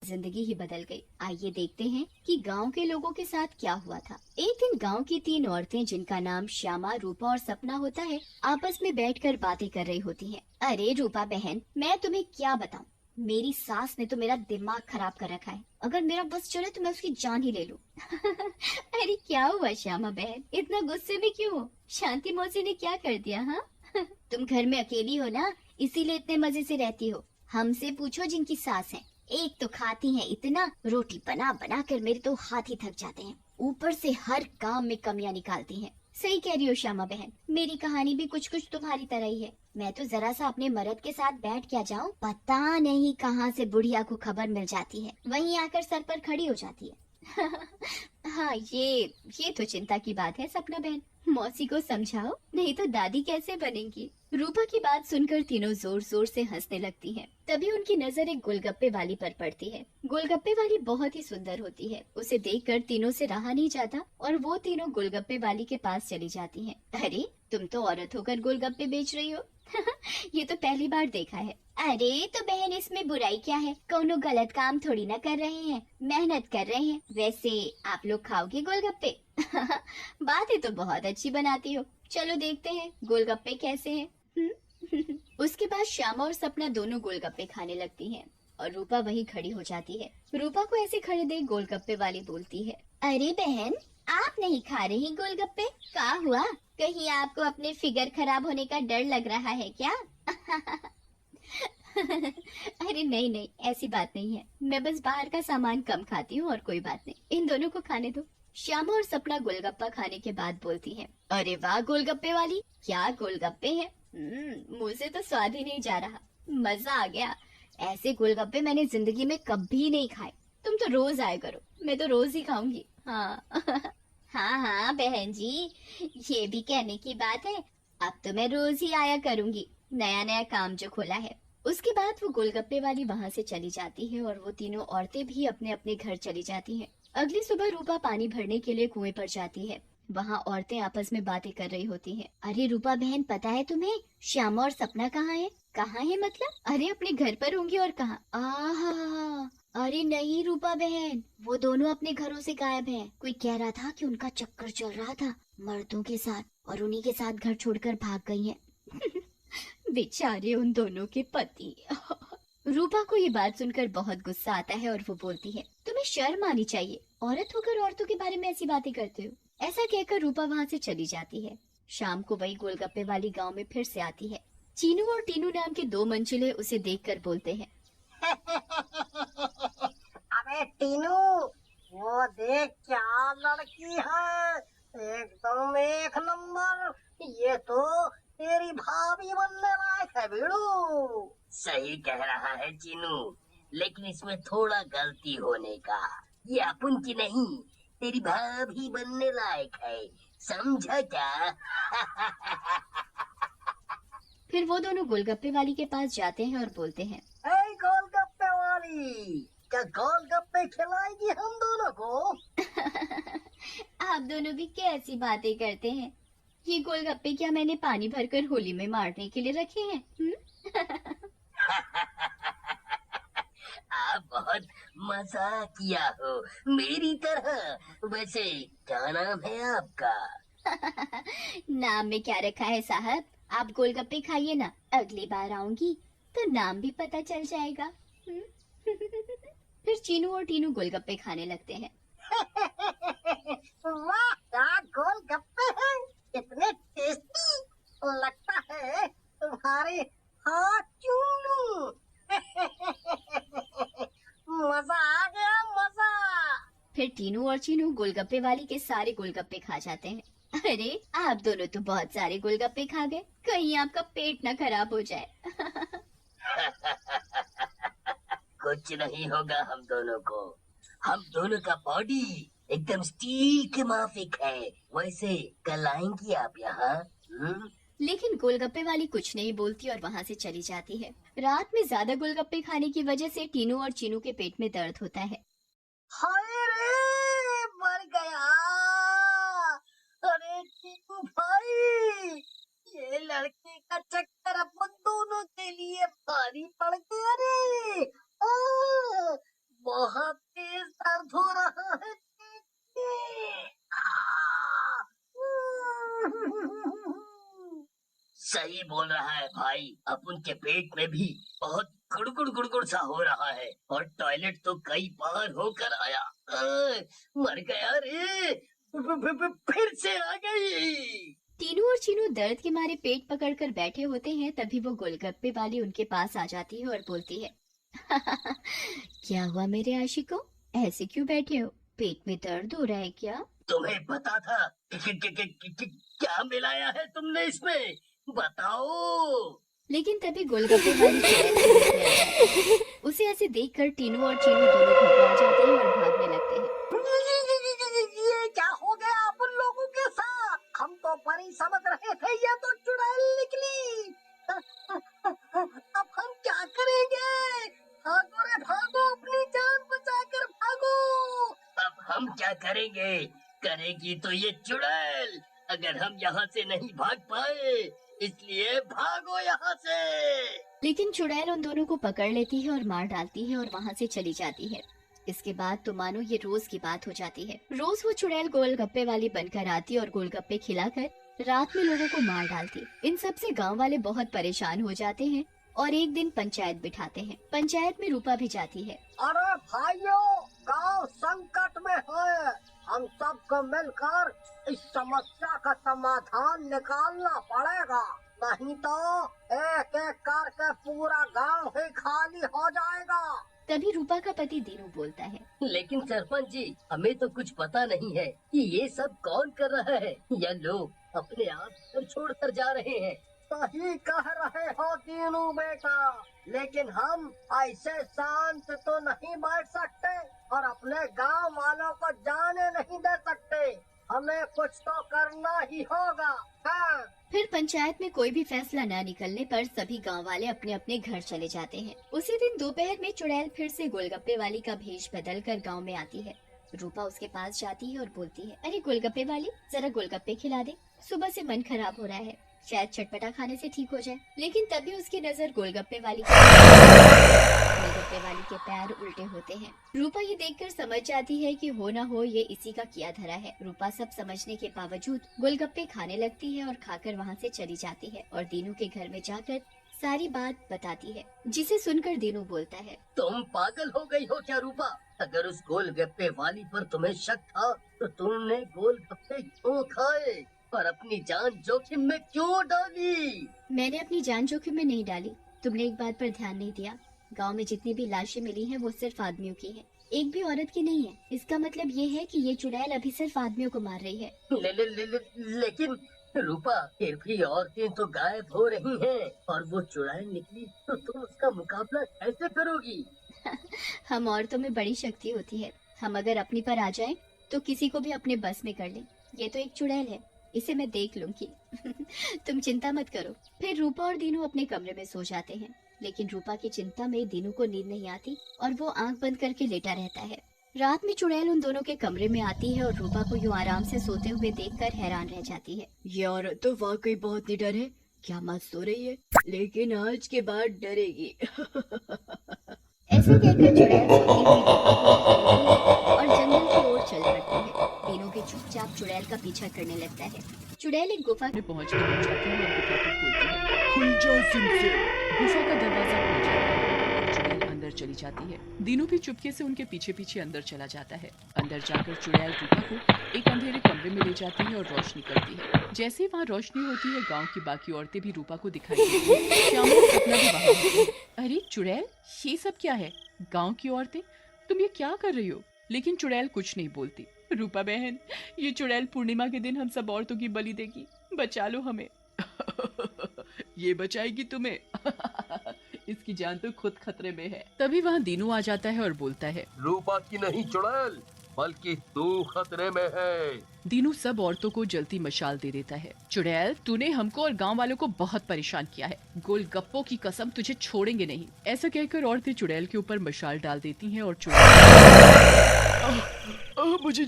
जिंदगी ही बदल गई। आइए देखते हैं कि गांव के लोगों के साथ क्या हुआ था। एक दिन गांव की 3 औरतें, जिनका नाम श्यामा, रूपा और सपना होता है, आपस में बैठकर बातें कर रही होती हैं। अरे रूपा बहन, मैं तुम्हें क्या बताऊं, मेरी सास ने तो मेरा दिमाग खराब कर रखा है। अगर मेरा बस चले तो मैं उसकी जान ही ले लूं। अरे क्या हुआ श्यामा बहन, इतना गुस्से में क्यों हो? शांति मौसी ने क्या कर दिया? हाँ तुम घर में अकेली हो ना, इसीलिए इतने मजे से रहती हो। हमसे पूछो जिनकी सास है, एक तो खाती है इतना, रोटी बना बना कर मेरे तो हाथ ही थक जाते हैं, ऊपर से हर काम में कमियां निकालती हैं। सही कह रही हो श्यामा बहन, मेरी कहानी भी कुछ कुछ तुम्हारी तरह ही है। मैं तो जरा सा अपने मर्द के साथ बैठ क्या जाऊं, पता नहीं कहां से बुढ़िया को खबर मिल जाती है, वहीं आकर सर पर खड़ी हो जाती है। हाँ ये तो चिंता की बात है सपना बहन, मौसी को समझाओ, नहीं तो दादी कैसे बनेंगी। रूपा की बात सुनकर तीनों जोर जोर से हंसने लगती हैं। तभी उनकी नजर एक गोलगप्पे वाली पर पड़ती है। गोलगप्पे वाली बहुत ही सुंदर होती है, उसे देखकर तीनों से रहा नहीं जाता और वो तीनों गोलगप्पे वाली के पास चली जाती हैं। अरे तुम तो औरत होकर गोलगप्पे बेच रही हो। ये तो पहली बार देखा है। अरे तो बहन, इसमें बुराई क्या है, कोनो गलत काम थोड़ी ना कर रहे हैं, मेहनत कर रहे हैं। वैसे आप लोग खाओगे गोलगप्पे? बातें तो बहुत अच्छी बनाती हो, चलो देखते हैं गोलगप्पे कैसे हैं। उसके बाद श्यामा और सपना दोनों गोलगप्पे खाने लगती हैं और रूपा वहीं खड़ी हो जाती है। रूपा को ऐसे खड़े देख गोलगप्पे वाली बोलती है, अरे बहन, आप नहीं खा रही गोलगप्पे? क्या हुआ, कहीं आपको अपने फिगर खराब होने का डर लग रहा है क्या? अरे नहीं नहीं, ऐसी बात नहीं है, मैं बस बाहर का सामान कम खाती हूँ और कोई बात नहीं, इन दोनों को खाने दो। श्यामा और सपना गोलगप्पा खाने के बाद बोलती हैं, अरे वाह गोलगप्पे वाली, क्या गोलगप्पे हैं। मुंह से तो स्वाद ही नहीं जा रहा, मजा आ गया। ऐसे गोलगप्पे मैंने जिंदगी में कभी नहीं खाए। तुम तो रोज आया करो, मैं तो रोज ही खाऊंगी। हाँ हाँ हाँ बहन जी, ये भी कहने की बात है, अब तो मैं रोज ही आया करूंगी, नया नया काम जो खोला है। उसके बाद वो गोलगप्पे वाली वहाँ से चली जाती है और वो तीनों औरतें भी अपने अपने घर चली जाती हैं। अगली सुबह रूपा पानी भरने के लिए कुएं पर जाती है। वहाँ औरतें आपस में बातें कर रही होती हैं। अरे रूपा बहन, पता है तुम्हें श्यामा और सपना कहाँ है? कहाँ है मतलब? अरे अपने घर पर होंगे और कहाँ? आहा, अरे नहीं रूपा बहन, वो दोनों अपने घरों से गायब हैं। कोई कह रहा था कि उनका चक्कर चल रहा था मर्दों के साथ और उन्हीं के साथ घर छोड़कर भाग गई हैं। बेचारे उन दोनों के पति। रूपा को ये बात सुनकर बहुत गुस्सा आता है और वो बोलती है, तुम्हें शर्म आनी चाहिए, औरत होकर औरतों के बारे में ऐसी बातें करते हो। ऐसा कहकर रूपा वहाँ से चली जाती है। शाम को वही गोलगप्पे वाली गांव में फिर से आती है। चीनू और टीनू नाम के 2 मंचले उसे देखकर बोलते हैं, अबे टीनू, वो देख क्या लड़की है, एकदम एक नंबर। ये तो तेरी भाभी बनने लायक है बीड़ू। सही कह रहा है चीनू, लेकिन इसमें थोड़ा गलती होने का। ये अपन की नहीं, तेरी भाभी बनने लायक है, समझा क्या? फिर वो दोनों गोलगप्पे वाली के पास जाते हैं और बोलते हैं, ए गोलगप्पे वाली, क्या गोलगप्पे खिलाएगी हम दोनों को? आप दोनों भी कैसी बातें करते हैं, ये गोलगप्पे क्या मैंने पानी भरकर होली में मारने के लिए रखे हैं? आप बहुत मजाक किया हो मेरी तरह। वैसे क्या नाम है आपका? नाम में क्या रखा है साहब, आप गोलगप्पे खाइए ना, अगली बार आऊंगी तो नाम भी पता चल जाएगा। फिर चीनू और टीनू गोलगप्पे खाने लगते हैं। वाह, क्या गोलगप्पे हैं, कितने टेस्टी लगता है तुम्हारे हाथ चूम लूं। मजा आ गया, मजा। फिर टीनू और चीनू गोलगप्पे वाली के सारे गोलगप्पे खा जाते हैं। अरे आप दोनों तो बहुत सारे गोलगप्पे खा गए, कहीं आपका पेट न खराब हो जाए। कुछ नहीं होगा हम दोनों को, हम दोनों का बॉडी एकदम स्टील के माफिक है। वैसे कल आएंगी आप यहाँ? लेकिन गोलगप्पे वाली कुछ नहीं बोलती और वहाँ से चली जाती है। रात में ज्यादा गोलगप्पे खाने की वजह से टीनू और चीनू के पेट में दर्द होता है। हाय रे, मर गया। अरे टीनू भाई, ये लड़के का चक्कर अपन दोनों के लिए भारी पड़ गया रे। बहुत तेज दर्द हो रहा है। सही बोल रहा है भाई, अब उनके पेट में भी बहुत गुड़गुड़ गुड़गुड़ सा हो रहा है और टॉयलेट तो कई बार होकर आया। मर गया रे, फिर से आ गई। टीनू और चीनू दर्द के मारे पेट पकड़कर बैठे होते हैं। तभी वो गोलगप्पे वाली उनके पास आ जाती है और बोलती है, क्या हुआ मेरे आशिकों, ऐसे क्यों बैठे हो? पेट में दर्द हो रहा है क्या? तुम्हें पता था क्या मिलाया है तुमने इसमें, बताओ। लेकिन तभी गोलगप्पे वाली चुड़ैल खरीदने आ जाती है। उसे ऐसे देखकर टीनू और चीनू दोनों घबरा जाते हैं और भागने लगते हैं। ये क्या हो गया आप उन लोगों के साथ? हम तो परी समझ रहे थे, ये तो चुड़ैल निकली। अब हम क्या करेंगे? भागो रे भागो, अपनी जान बचाकर भागो। अब हम क्या करेंगे? करेगी तो ये चुड़ैल, अगर हम यहाँ से नहीं भाग पाए, इसलिए भागो यहाँ से। लेकिन चुड़ैल उन दोनों को पकड़ लेती है और मार डालती है और वहाँ से चली जाती है। इसके बाद तो मानो ये रोज की बात हो जाती है। रोज वो चुड़ैल गोलगप्पे वाली बनकर आती और गोलगप्पे खिलाकर रात में लोगों को मार डालती। इन सब से गांव वाले बहुत परेशान हो जाते हैं और एक दिन पंचायत बिठाते हैं। पंचायत में रूपा भी जाती है। अरे भाइयों, गांव संकट में है, हम सबको मिलकर इस समस्या का समाधान निकालना पड़ेगा, नहीं तो एक एक करके पूरा गांव ही खाली हो जाएगा। तभी रूपा का पति दीनू बोलता है, लेकिन सरपंच जी, हमें तो कुछ पता नहीं है कि ये सब कौन कर रहा है, या लोग अपने आप घर छोड़कर जा रहे हैं। सही कह रहे हो दीनू बेटा, लेकिन हम ऐसे शांत तो नहीं बैठ सकते और अपने गांव वालों को जाने नहीं दे सकते। हमें कुछ तो करना ही होगा। हाँ। फिर पंचायत में कोई भी फैसला न निकलने पर सभी गांव वाले अपने अपने घर चले जाते हैं। उसी दिन दोपहर में चुड़ैल फिर से गोलगप्पे वाली का भेष बदल कर गाँव में आती है। रूपा उसके पास जाती है और बोलती है, अरे गोलगप्पे वाली, जरा गोलगप्पे खिला दे, सुबह से मन खराब हो रहा है, शायद चटपटा खाने से ठीक हो जाए। लेकिन तभी उसकी नजर गोलगप्पे वाली के पैर उल्टे होते हैं। रूपा ये देखकर समझ जाती है कि हो ना हो ये इसी का किया धरा है। रूपा सब समझने के बावजूद गोलगप्पे खाने लगती है और खाकर वहाँ से चली जाती है और दीनू के घर में जाकर सारी बात बताती है, जिसे सुनकर दीनू बोलता है, तुम पागल हो गई हो क्या रूपा? अगर उस गोलगप्पे वाली पर तुम्हें शक था तो तुमने गोलगप्पे क्यों खाए और अपनी जान जोखिम में क्यों डाली? मैंने अपनी जान जोखिम में नहीं डाली। तुमने एक बात पर ध्यान नहीं दिया, गांव में जितनी भी लाशें मिली हैं वो सिर्फ आदमियों की हैं, एक भी औरत की नहीं है। इसका मतलब ये है कि ये चुड़ैल अभी सिर्फ आदमियों को मार रही है। लेकिन रूपा, फिर भी औरतें तो गायब हो रही हैं और वो चुड़ैल निकली तो तुम उसका मुकाबला कैसे करोगी? हम औरतों में बड़ी शक्ति होती है, हम अगर अपनी पर आ जाएं तो किसी को भी अपने बस में कर लें। ये तो एक चुड़ैल है, इसे मैं देख लूंगी। तुम चिंता मत करो। फिर रूपा और दीनू अपने कमरे में सो जाते हैं, लेकिन रूपा की चिंता में दीनू को नींद नहीं आती और वो आंख बंद करके लेटा रहता है। रात में चुड़ैल उन दोनों के कमरे में आती है और रूपा को यूं आराम से सोते हुए देखकर हैरान रह जाती है। ये औरत तो वाकई बहुत निडर है, क्या मत सो रही है, लेकिन आज के बाद डरेगी। ऐसा कहकर चुड़ैल सोती हुई रूपा को और जंगल की ओर चल पड़ती है। तीनों भी चुपचाप चुड़ैल का पीछा करने लगता है। चुड़ैल एक गुफा में पहुंचने लग जाती है और गुफा को खोलती है। खुल जा सिमसिम। गुफा का दरवाजा खुल जाता है और चुड़ैल अंदर चली जाती है। दीनू भी चुपके से उनके पीछे पीछे अंदर चला जाता है। अंदर जाकर चुड़ैल रूपा को एक अंधेरे कमरे में ले जाती है और रोशनी करती है। जैसे ही वहाँ रोशनी होती है, गाँव की बाकी औरतें भी रूपा को दिखाई देती है। श्यामा और सपना भी वहाँ होती है। अरे चुड़ैल, ये सब क्या है? गाँव की औरतें, तुम ये क्या कर रही हो? लेकिन चुड़ैल कुछ नहीं बोलती। रूपा बहन, ये चुड़ैल पूर्णिमा के दिन हम सब औरतों की बलि देगी, बचा लो हमें। ये बचाएगी तुम्हें। इसकी जान तो खुद खतरे में है। तभी वहाँ दीनू आ जाता है और बोलता है, रूपा की नहीं चुड़ैल, बल्कि तू खतरे में है। दीनू सब औरतों को जलती मशाल दे देता है। चुड़ैल, तूने हमको और गांव वालों को बहुत परेशान किया है, गोलगप्पों की कसम तुझे छोड़ेंगे नहीं। ऐसा कहकर औरतें चुड़ैल के ऊपर मशाल डाल देती हैं और चुड़ैल मुझे